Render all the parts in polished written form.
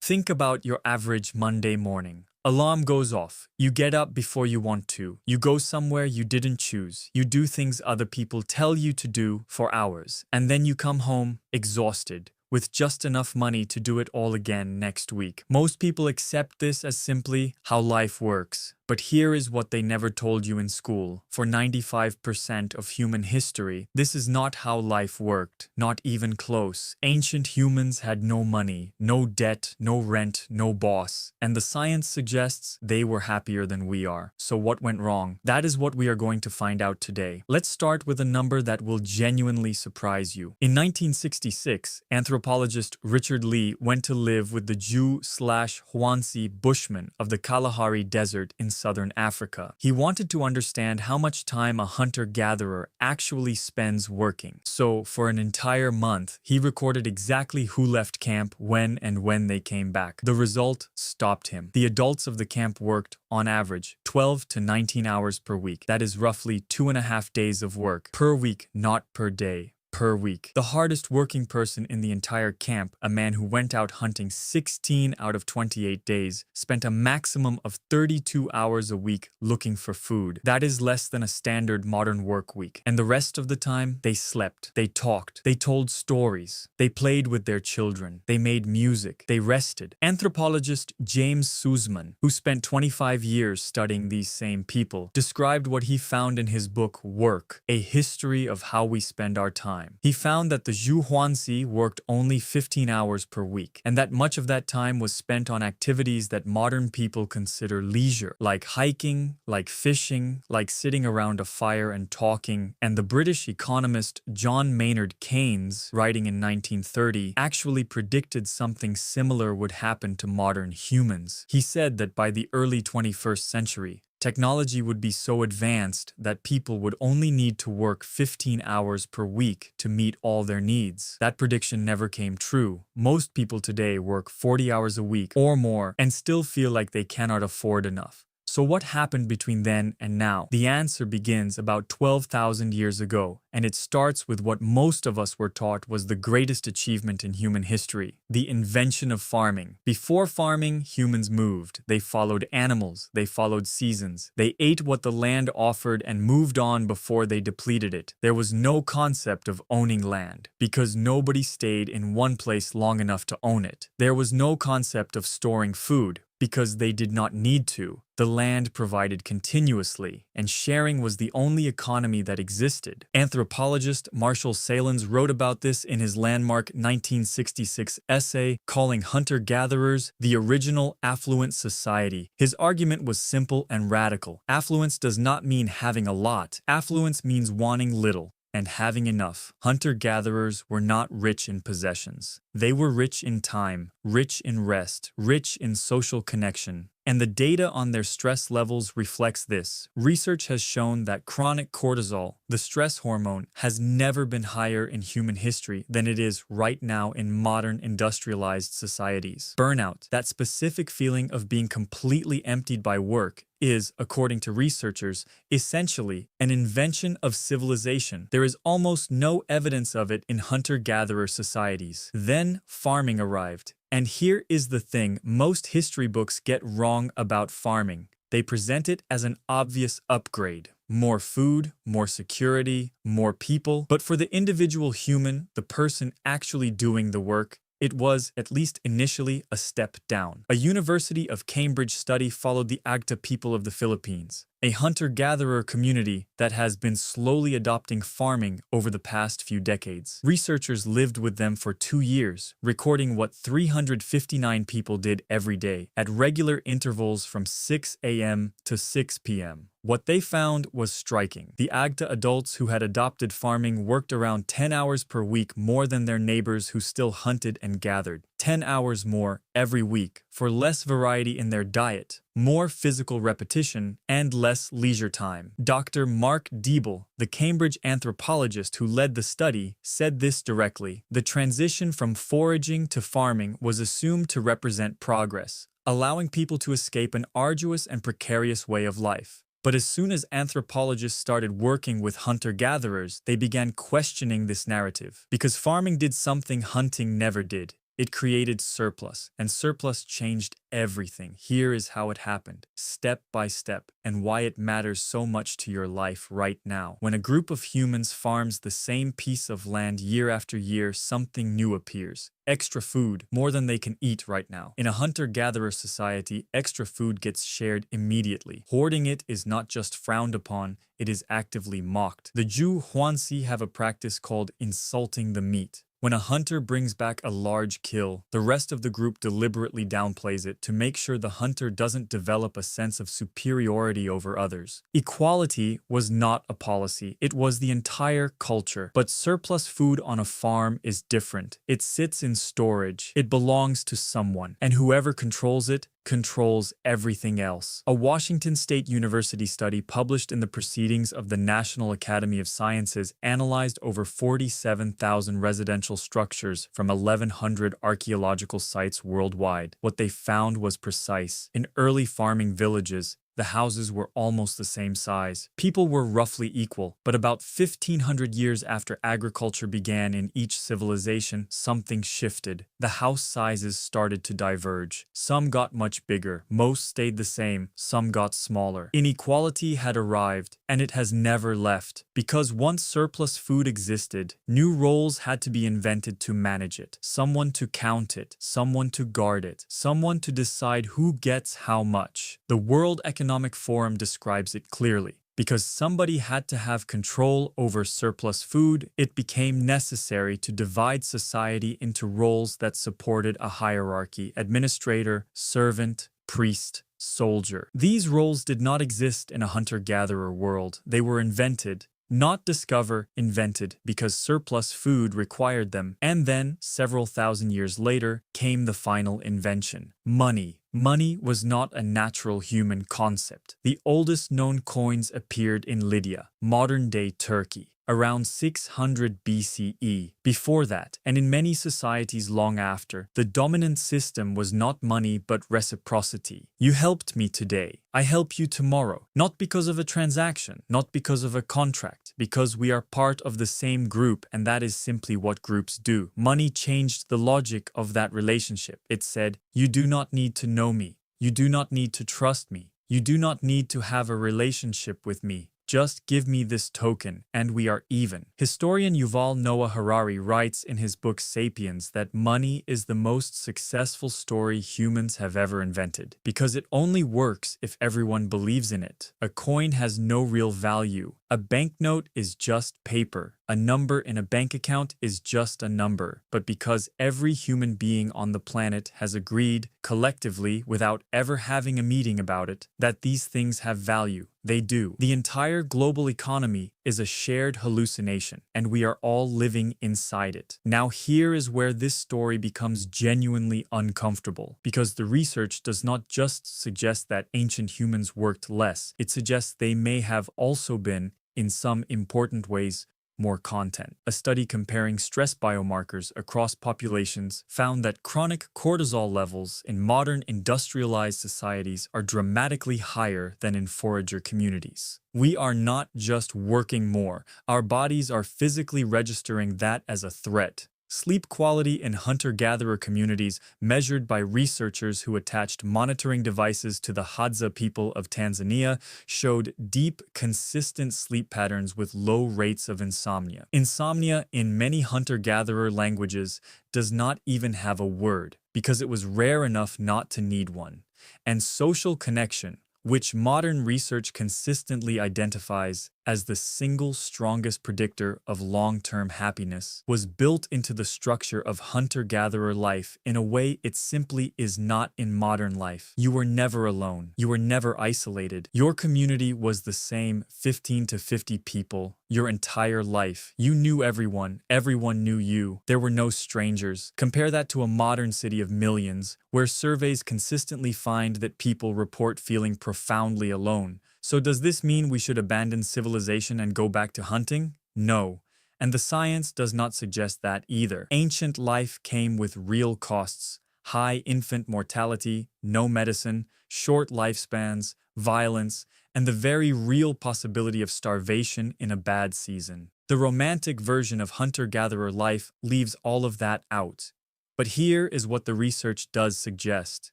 Think about your average Monday morning. Alarm goes off. You get up before you want to. You go somewhere you didn't choose. You do things other people tell you to do for hours. And then you come home exhausted, with just enough money to do it all again next week. Most people accept this as simply how life works. But here is what they never told you in school. For 95% of human history, this is not how life worked, not even close. Ancient humans had no money, no debt, no rent, no boss. And the science suggests they were happier than we are. So what went wrong? That is what we are going to find out today. Let's start with a number that will genuinely surprise you. In 1966, anthropologist Richard Lee went to live with the Jew/hoansi Bushmen of the Kalahari Desert in southern Africa. He wanted to understand how much time a hunter-gatherer actually spends working. So, for an entire month, he recorded exactly who left camp, when, and when they came back. The result stopped him. The adults of the camp worked, on average, 12 to 19 hours per week. That is roughly 2.5 days of work per week, not per day. Per week. The hardest working person in the entire camp, a man who went out hunting 16 out of 28 days, spent a maximum of 32 hours a week looking for food. That is less than a standard modern work week. And the rest of the time, they slept, they talked, they told stories, they played with their children, they made music, they rested. Anthropologist James Suzman, who spent 25 years studying these same people, described what he found in his book Work, A History of How We Spend Our Time. He found that the Hoansi worked only 15 hours per week, and that much of that time was spent on activities that modern people consider leisure, like hiking, like fishing, like sitting around a fire and talking. And the British economist John Maynard Keynes, writing in 1930, actually predicted something similar would happen to modern humans. He said that by the early 21st century, technology would be so advanced that people would only need to work 15 hours per week to meet all their needs. That prediction never came true. Most people today work 40 hours a week or more and still feel like they cannot afford enough. So what happened between then and now? The answer begins about 12,000 years ago, and it starts with what most of us were taught was the greatest achievement in human history, the invention of farming. Before farming, humans moved. They followed animals. They followed seasons. They ate what the land offered and moved on before they depleted it. There was no concept of owning land, because nobody stayed in one place long enough to own it. There was no concept of storing food, because they did not need to. The land provided continuously, and sharing was the only economy that existed. Anthropologist Marshall Sahlins wrote about this in his landmark 1966 essay calling hunter-gatherers the original affluent society. His argument was simple and radical. Affluence does not mean having a lot. Affluence means wanting little and having enough. Hunter-gatherers were not rich in possessions. They were rich in time, rich in rest, rich in social connection. And the data on their stress levels reflects this. Research has shown that chronic cortisol, the stress hormone, has never been higher in human history than it is right now in modern industrialized societies. Burnout, that specific feeling of being completely emptied by work, is, according to researchers, essentially an invention of civilization. There is almost no evidence of it in hunter-gatherer societies. Then farming arrived. And here is the thing most history books get wrong about farming. They present it as an obvious upgrade. More food, more security, more people. But for the individual human, the person actually doing the work, it was, at least initially, a step down. A University of Cambridge study followed the Agta people of the Philippines, a hunter-gatherer community that has been slowly adopting farming over the past few decades. Researchers lived with them for 2 years, recording what 359 people did every day, at regular intervals from 6 a.m. to 6 p.m. What they found was striking. The Agta adults who had adopted farming worked around 10 hours per week more than their neighbors who still hunted and gathered. 10 hours more every week for less variety in their diet, more physical repetition, and less leisure time. Dr. Mark Diebel, the Cambridge anthropologist who led the study, said this directly. The transition from foraging to farming was assumed to represent progress, allowing people to escape an arduous and precarious way of life. But as soon as anthropologists started working with hunter-gatherers, they began questioning this narrative. Because farming did something hunting never did. It created surplus, and surplus changed everything. Here is how it happened, step by step, and why it matters so much to your life right now. When a group of humans farms the same piece of land year after year, something new appears. Extra food, more than they can eat right now. In a hunter-gatherer society, extra food gets shared immediately. Hoarding it is not just frowned upon, it is actively mocked. The Jew hoansi have a practice called insulting the meat. When a hunter brings back a large kill, the rest of the group deliberately downplays it to make sure the hunter doesn't develop a sense of superiority over others. Equality was not a policy, it was the entire culture. But surplus food on a farm is different. It sits in storage, it belongs to someone, and whoever controls it controls everything else. A Washington State University study published in the Proceedings of the National Academy of Sciences analyzed over 47,000 residential structures from 1,100 archaeological sites worldwide. What they found was precise. In early farming villages, the houses were almost the same size. People were roughly equal, but about 1,500 years after agriculture began in each civilization, something shifted. The house sizes started to diverge. Some got much bigger, most stayed the same, some got smaller. Inequality had arrived, and it has never left. Because once surplus food existed, new roles had to be invented to manage it. Someone to count it, someone to guard it, someone to decide who gets how much. The World Economic Forum describes it clearly. Because somebody had to have control over surplus food, it became necessary to divide society into roles that supported a hierarchy: administrator, servant, priest, soldier. These roles did not exist in a hunter-gatherer world. They were invented. Not discover, invented, because surplus food required them. And then, several thousand years later, came the final invention: money. Money was not a natural human concept. The oldest known coins appeared in Lydia, modern-day Turkey, around 600 BCE. Before that, and in many societies long after, the dominant system was not money but reciprocity. You helped me today, I help you tomorrow. Not because of a transaction, not because of a contract, because we are part of the same group, and that is simply what groups do. Money changed the logic of that relationship. It said, you do not need to know me. You do not need to trust me. You do not need to have a relationship with me. Just give me this token, and we are even. Historian Yuval Noah Harari writes in his book Sapiens that money is the most successful story humans have ever invented, because it only works if everyone believes in it. A coin has no real value. A banknote is just paper. A number in a bank account is just a number. But because every human being on the planet has agreed, collectively, without ever having a meeting about it, that these things have value, they do. The entire global economy is a shared hallucination, and we are all living inside it. Now here is where this story becomes genuinely uncomfortable, because the research does not just suggest that ancient humans worked less, it suggests they may have also been, in some important ways, more content. A study comparing stress biomarkers across populations found that chronic cortisol levels in modern industrialized societies are dramatically higher than in forager communities. We are not just working more, our bodies are physically registering that as a threat. Sleep quality in hunter-gatherer communities, measured by researchers who attached monitoring devices to the Hadza people of Tanzania, showed deep, consistent sleep patterns with low rates of insomnia. Insomnia, in many hunter-gatherer languages, does not even have a word, because it was rare enough not to need one. And social connection, which modern research consistently identifies as the single strongest predictor of long-term happiness, was built into the structure of hunter-gatherer life in a way it simply is not in modern life. You were never alone. You were never isolated. Your community was the same 15 to 50 people your entire life. You knew everyone. Everyone knew you. There were no strangers. Compare that to a modern city of millions, where surveys consistently find that people report feeling profoundly alone. So does this mean we should abandon civilization and go back to hunting? No. And the science does not suggest that either. Ancient life came with real costs: high infant mortality, no medicine, short lifespans, violence, and the very real possibility of starvation in a bad season. The romantic version of hunter-gatherer life leaves all of that out. But here is what the research does suggest.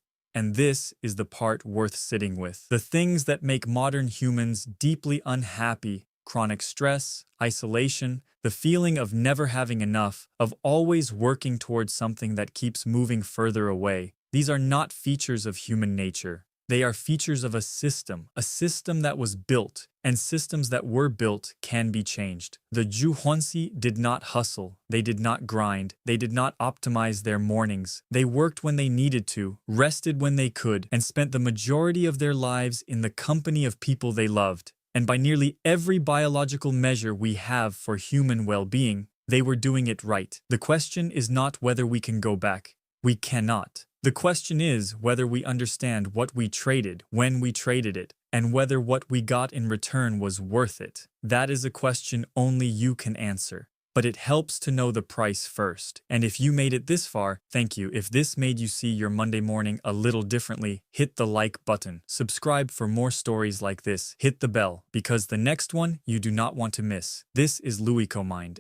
And this is the part worth sitting with. The things that make modern humans deeply unhappy: chronic stress, isolation, the feeling of never having enough, of always working towards something that keeps moving further away. These are not features of human nature. They are features of a system that was built, and systems that were built can be changed. The hoansi did not hustle, they did not grind, they did not optimize their mornings. They worked when they needed to, rested when they could, and spent the majority of their lives in the company of people they loved. And by nearly every biological measure we have for human well-being, they were doing it right. The question is not whether we can go back. We cannot. The question is whether we understand what we traded, when we traded it, and whether what we got in return was worth it. That is a question only you can answer. But it helps to know the price first. And if you made it this far, thank you. If this made you see your Monday morning a little differently, hit the like button. Subscribe for more stories like this. Hit the bell, because the next one you do not want to miss. This is luicomind.